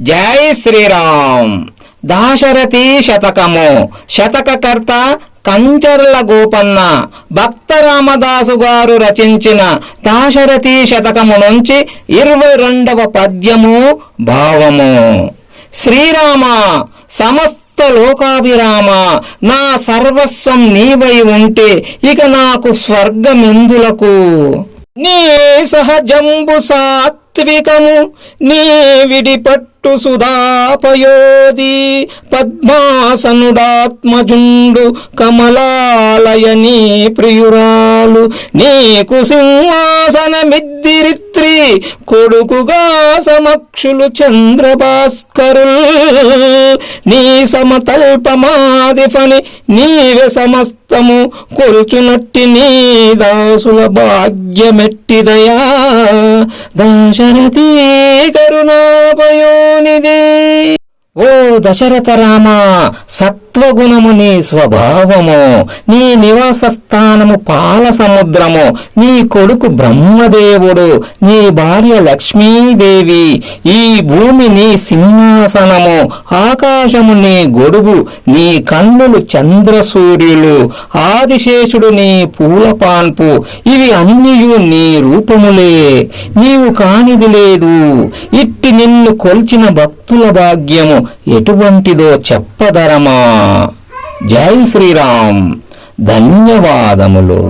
జై శ్రీరామ్. దాశరథి శతకము. శతకకర్త కంచర్ల గోపన్న. భక్త రామదాసు గారు రచించిన దాశరథి శతకము నుంచి 22వ పద్యము భావము. శ్రీరామ సమస్త లోకాభిరామ, నా సర్వస్వం నీవై ఉంటే ఇక నాకు స్వర్గమెందులకు. నీ సహజంబు సాత్వికము, నీ విడిపట్టు సుధాపయోది, పద్మాసనుడాత్మజుండు కమలాలయనీ ప్రియురాలు, నీకు సింహాసనమిద్దిరిత్రి కొడుకుగా సమక్షులు చంద్రభాస్కరుల్, నీ సమతల్పమాదిఫని నీవే సమస్తము కొలుచునట్టి నీ దాసుల భాగ్యమెట్టిదయా. దాశరథి కరుణాపయోనిదే. ఓ దశరథ రామ, సత్వగుణము నీ స్వభావము, నీ నివాస స్థానము పాల సముద్రము, నీ కొడుకు బ్రహ్మదేవుడు, నీ భార్య లక్ష్మీదేవి, ఈ భూమి నీ సింహాసనము, ఆకాశము నీ గొడుగు, నీ కన్నులు చంద్రసూర్యులు, ఆదిశేషుడు నీ పూలపాన్పు, ఇవి అన్నియు నీ రూపములే, నీవు కానిది లేదు. ఇట్టి నిన్ను కొల్చిన భక్తుల భాగ్యము ఎటువంటిదో చెప్పదరమా. జై శ్రీరామ్. ధన్యవాదములు.